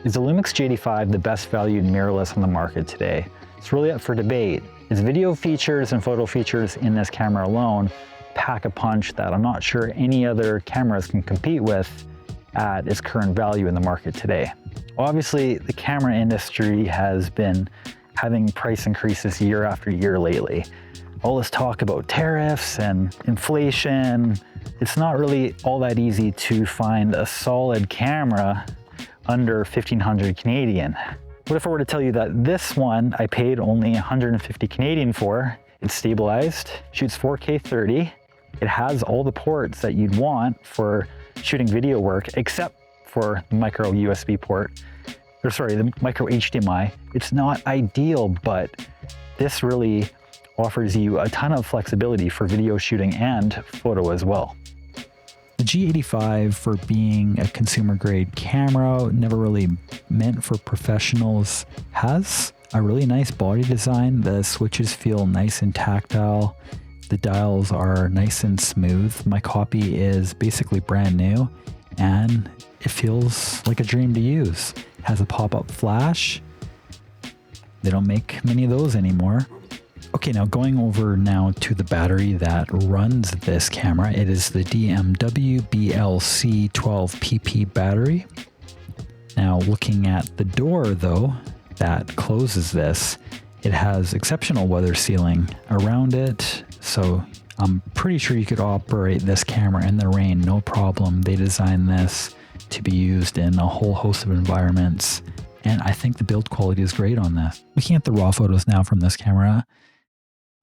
Is the Lumix G85 the best valued mirrorless on the market today? It's really up for debate. Its video features and photo features in this camera alone pack a punch that I'm not sure any other cameras can compete with at its current value in the market today. Obviously, the camera industry has been having price increases year after year lately. All this talk about tariffs and inflation, it's not really all that easy to find a solid camera under 1,500 Canadian. What if I were to tell you that this one I paid only 150 Canadian for? It's stabilized, shoots 4K 30. It has all the ports that you'd want for shooting video work, except for the micro USB port, or sorry, the micro HDMI. It's not ideal, but this really offers you a ton of flexibility for video shooting and photo as well. The G85, for being a consumer grade camera, never really meant for professionals, has a really nice body design. The switches feel nice and tactile. The dials are nice and smooth. My copy is basically brand new and it feels like a dream to use. It has a pop-up flash. They don't make many of those anymore. Okay, now going over now to the battery that runs this camera. It is the DMW BLC 12PP battery. Now looking at the door though, that closes this, it has exceptional weather sealing around it. So I'm pretty sure you could operate this camera in the rain, no problem. They designed this to be used in a whole host of environments. And I think the build quality is great on this. Looking at the raw photos now from this camera,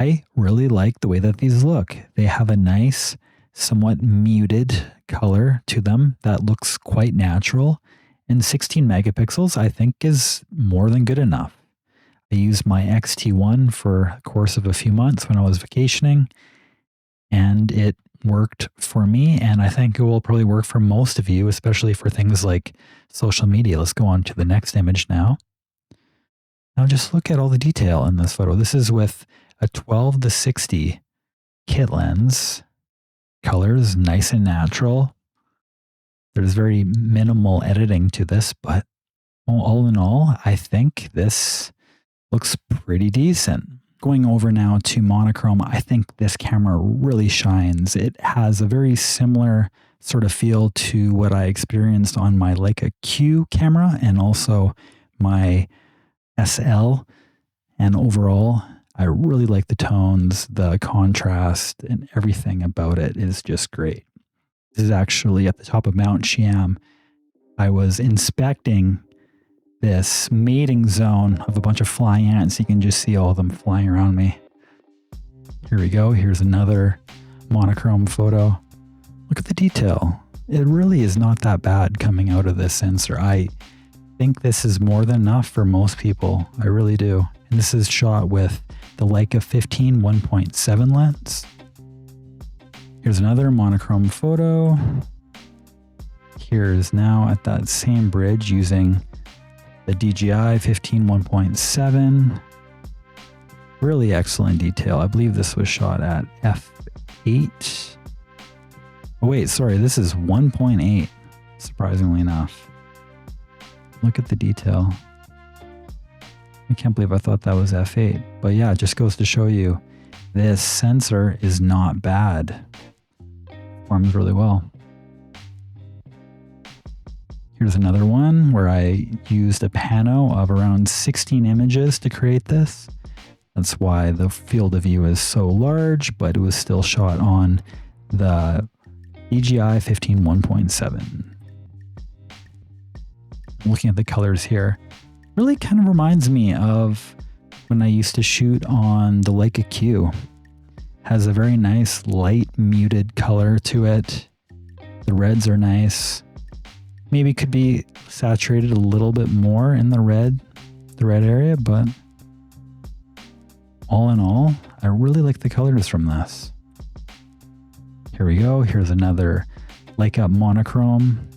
I really like the way that these look. They have a nice, somewhat muted color to them that looks quite natural. And 16 megapixels, I think, is more than good enough. I used my X-T1 for a course of a few months when I was vacationing, and it worked for me, and I think it will probably work for most of you, especially for things like social media. Let's go on to the next image now. Now just look at all the detail in this photo. This is with a 12-60 kit lens. Colors nice and natural. There's very minimal editing to this, but all in all, I think this looks pretty decent. Going over now to monochrome, I think this camera really shines. It has a very similar sort of feel to what I experienced on my Leica Q camera and also my SL. And overall, I really like the tones, the contrast, and everything about it is just great. This is actually at the top of Mount Shiam. I was inspecting this mating zone of a bunch of flying ants. You can just see all of them flying around me. Here we go. Here's another monochrome photo. Look at the detail. It really is not that bad coming out of this sensor. I think this is more than enough for most people. I really do. And this is shot with the Leica 15 1.7 lens. Here's another monochrome photo. Here's now at that same bridge using the DJI 15 1.7. Really excellent detail. I believe this was shot at f8. Oh wait, sorry, this is 1.8, surprisingly enough. Look at the detail. I can't believe I thought that was f8. But yeah, it just goes to show you this sensor is not bad. Performs really well. Here's another one where I used a pano of around 16 images to create this. That's why the field of view is so large, but it was still shot on the DJI 15 1.7. Looking at the colors here, really kind of reminds me of when I used to shoot on the Leica Q. Has a very nice light muted color to it. The reds are nice. Maybe could be saturated a little bit more in the red area, but all in all, I really like the colors from this. Here we go. Here's another Leica monochrome.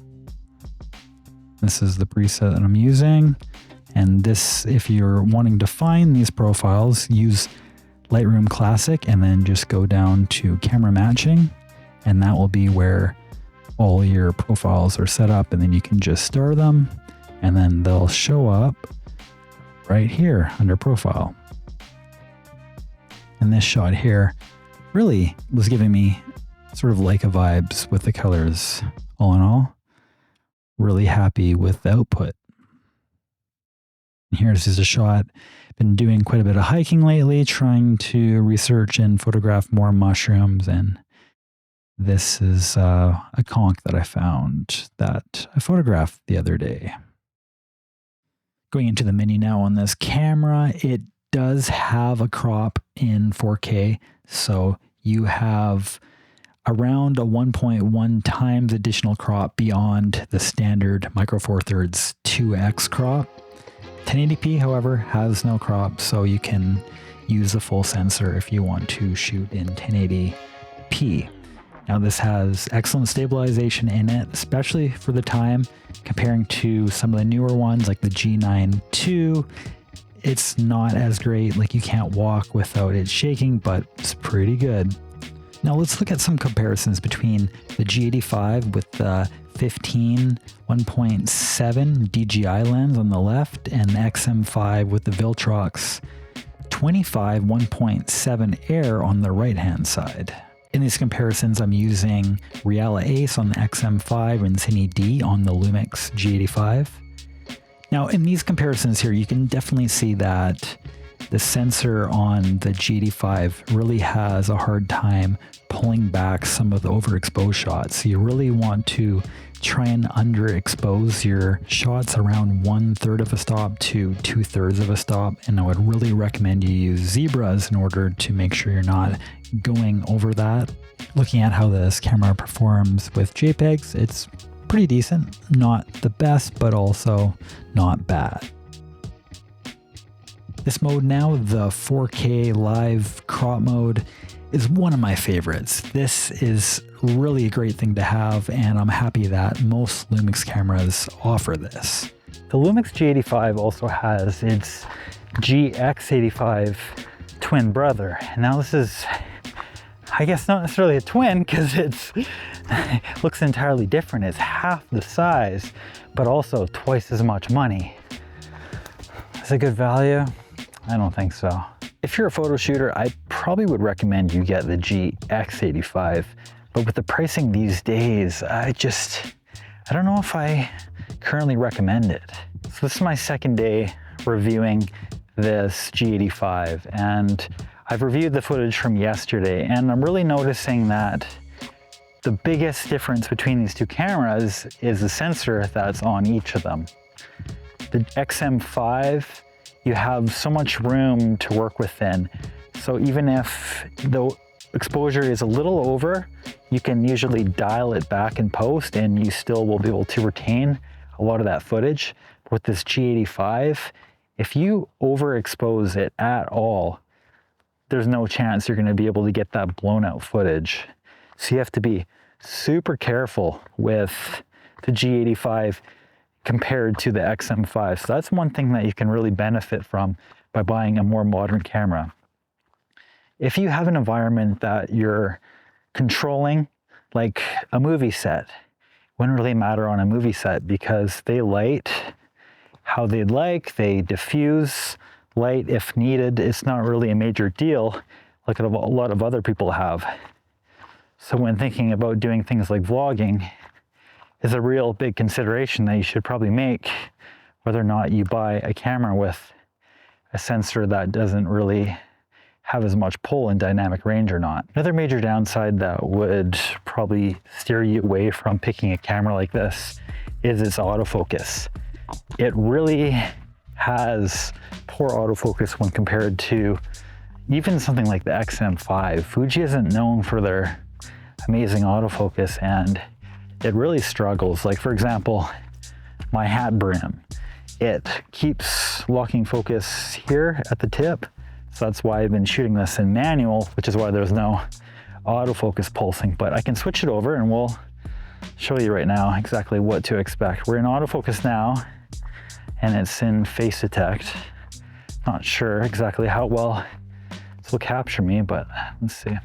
This is the preset that I'm using. And this, if you're wanting to find these profiles, use Lightroom Classic and then just go down to camera matching, and that will be where all your profiles are set up, and then you can just star them and then they'll show up right here under profile. And this shot here really was giving me sort of Leica vibes with the colors. All in all, really happy with the output. And here, this is a shot. Been doing quite a bit of hiking lately, trying to research and photograph more mushrooms. And this is a conch that I found that I photographed the other day. Going into the menu now on this camera, it does have a crop in 4K. So you have around a 1.1 times additional crop beyond the standard Micro Four Thirds 2x crop. 1080p, however, has no crop, so you can use the full sensor if you want to shoot in 1080p. Now this has excellent stabilization in it, especially for the time, comparing to some of the newer ones like the G9 II. It's not as great, like you can't walk without it shaking, but it's pretty good. Now let's look at some comparisons between the G85 with the 15 1.7 DGI lens on the left and the XM5 with the Viltrox 25 1.7 Air on the right hand side. In these comparisons, I'm using Reala Ace on the XM5 and Cine D on the Lumix G85. Now in these comparisons here, you can definitely see that the sensor on the G85 really has a hard time pulling back some of the overexposed shots. So you really want to try and underexpose your shots around 1/3 of a stop to 2/3 of a stop. And I would really recommend you use zebras in order to make sure you're not going over that. Looking at how this camera performs with JPEGs, it's pretty decent. Not the best, but also not bad. This mode now, the 4K live crop mode, is one of my favorites. This is really a great thing to have, and I'm happy that most Lumix cameras offer this. The Lumix G85 also has its GX85 twin brother. Now this is, I guess, not necessarily a twin because it looks entirely different. It's half the size, but also twice as much money. Is it good value? I don't think so. If you're a photo shooter, I probably would recommend you get the GX85, but with the pricing these days, I don't know if I currently recommend it. So this is my second day reviewing this G85, and I've reviewed the footage from yesterday, and I'm really noticing that the biggest difference between these two cameras is the sensor that's on each of them. The XM5, you have so much room to work within. So even if the exposure is a little over, you can usually dial it back in post and you still will be able to retain a lot of that footage. With this G85, if you overexpose it at all, there's no chance you're gonna be able to get that blown out footage. So you have to be super careful with the G85 compared to the XM5. So that's one thing that you can really benefit from by buying a more modern camera. If you have an environment that you're controlling, like a movie set, it wouldn't really matter on a movie set because they light how they'd like, they diffuse light if needed. It's not really a major deal like a lot of other people have. So when thinking about doing things like vlogging, is a real big consideration that you should probably make, whether or not you buy a camera with a sensor that doesn't really have as much pull and dynamic range or not. Another major downside that would probably steer you away from picking a camera like this is its autofocus. It really has poor autofocus when compared to even something like the XM5. Fuji isn't known for their amazing autofocus, and it really struggles. Like for example, my hat brim, it keeps locking focus here at the tip. So that's why I've been shooting this in manual, which is why there's no autofocus pulsing, but I can switch it over and we'll show you right now exactly what to expect. We're in autofocus now and it's in face detect. Not sure exactly how well this will capture me, but let's see.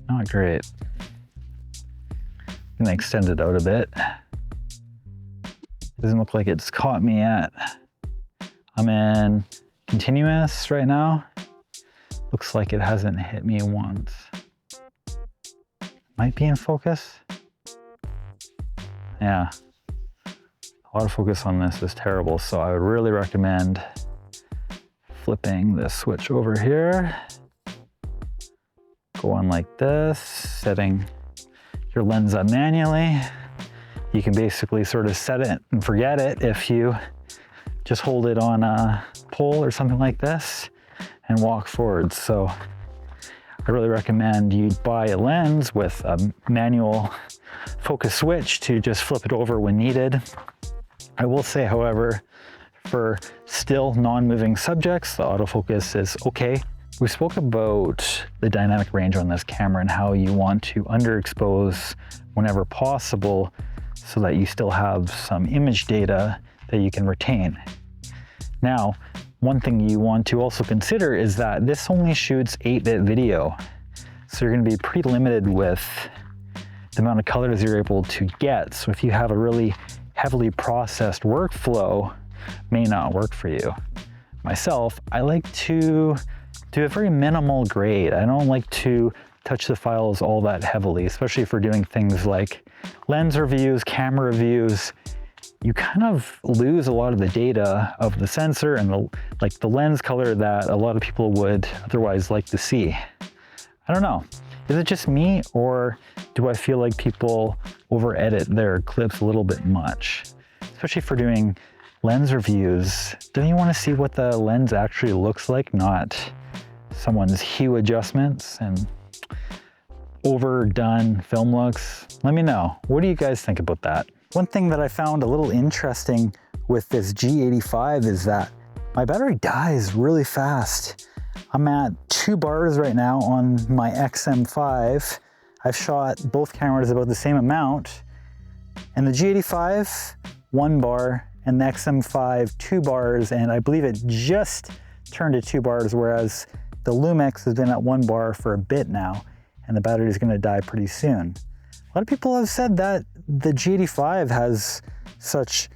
Not great. I'm gonna extend it out a bit. Doesn't look like it's caught me yet. I'm in continuous right now. Looks like it hasn't hit me once. Might be in focus. Yeah. Autofocus on this is terrible, so I would really recommend flipping this switch over here. Going like this, setting your lens up manually. You can basically sort of set it and forget it if you just hold it on a pole or something like this and walk forward. So I really recommend you buy a lens with a manual focus switch to just flip it over when needed. I will say, however, for still non-moving subjects, the autofocus is okay. We spoke about the dynamic range on this camera and how you want to underexpose whenever possible so that you still have some image data that you can retain. Now, one thing you want to also consider is that this only shoots 8-bit video. So you're going to be pretty limited with the amount of colors you're able to get. So if you have a really heavily processed workflow, may not work for you. Myself, I like to do a very minimal grade. I don't like to touch the files all that heavily, especially for doing things like lens reviews, camera reviews. You kind of lose a lot of the data of the sensor and the lens color that a lot of people would otherwise like to see. I don't know. Is it just me, or do I feel like people over edit their clips a little bit much? Especially for doing lens reviews, don't you want to see what the lens actually looks like, not someone's hue adjustments and overdone film looks? Let me know. What do you guys think about that? One thing that I found a little interesting with this G85 is that my battery dies really fast. I'm at 2 bars right now on my XM5. I've shot both cameras about the same amount, and the G85, 1 bar, and the XM5, 2 bars, and I believe it just turned to 2 bars, whereas the Lumix has been at 1 bar for a bit now, and the battery is going to die pretty soon. A lot of people have said that the G85 has such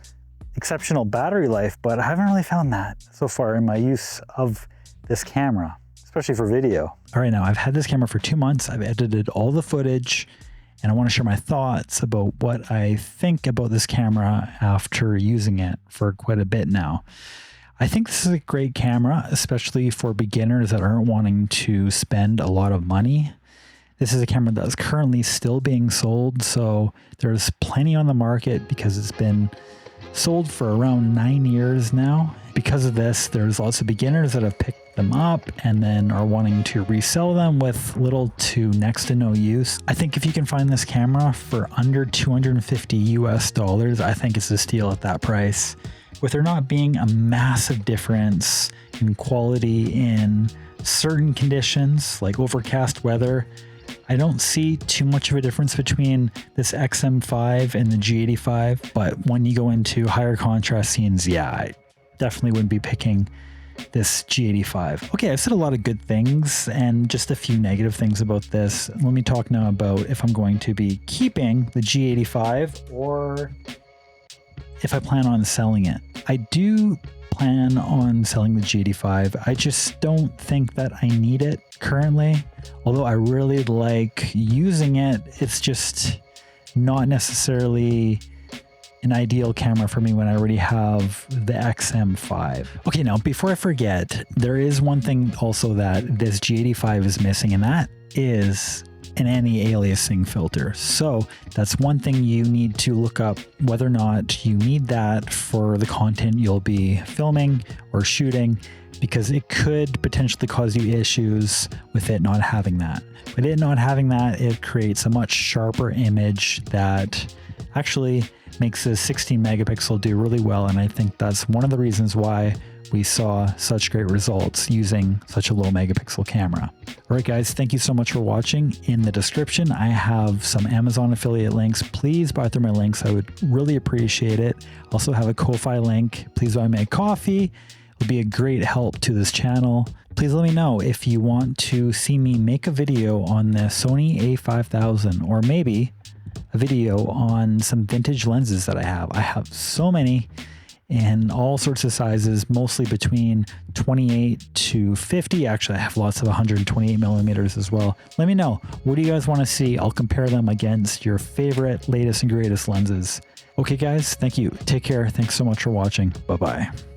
exceptional battery life, but I haven't really found that so far in my use of this camera, especially for video. All right, now I've had this camera for 2 months. I've edited all the footage, and I want to share my thoughts about what I think about this camera after using it for quite a bit now. I think this is a great camera, especially for beginners that aren't wanting to spend a lot of money. This is a camera that's currently still being sold, so there's plenty on the market because it's been sold for around 9 years now. Because of this, there's lots of beginners that have picked them up and then are wanting to resell them with little to next to no use. I think if you can find this camera for under $250 US, I think it's a steal at that price. With there not being a massive difference in quality in certain conditions like overcast weather, I don't see too much of a difference between this XM5 and the G85, but when you go into higher contrast scenes, yeah, I definitely wouldn't be picking this G85. Okay, I've said a lot of good things and just a few negative things about this. Let me talk now about if I'm going to be keeping the G85 or if I plan on selling it. I do plan on selling the G85. I just don't think that I need it currently. Although I really like using it, it's just not necessarily an ideal camera for me when I already have the XM5. Okay, now before I forget, there is one thing also that this G85 is missing, and that is an anti-aliasing filter. So that's one thing you need to look up, whether or not you need that for the content you'll be filming or shooting, because it could potentially cause you issues with it not having that. With it not having that, it creates a much sharper image that actually makes the 16 megapixel do really well, and I think that's one of the reasons why we saw such great results using such a low megapixel camera. All right, guys, thank you so much for watching. In the description, I have some Amazon affiliate links. Please buy through my links. I would really appreciate it. Also have a Ko-Fi link. Please buy me a coffee. It would be a great help to this channel. Please let me know if you want to see me make a video on the Sony a5000, or maybe a video on some vintage lenses that I have. I have so many in all sorts of sizes, mostly between 28 to 50. Actually, I have lots of 128 millimeters as well. Let me know, what do you guys want to see? I'll compare them against your favorite, latest and greatest lenses. Okay guys, thank you. Take care. Thanks so much for watching. Bye-bye.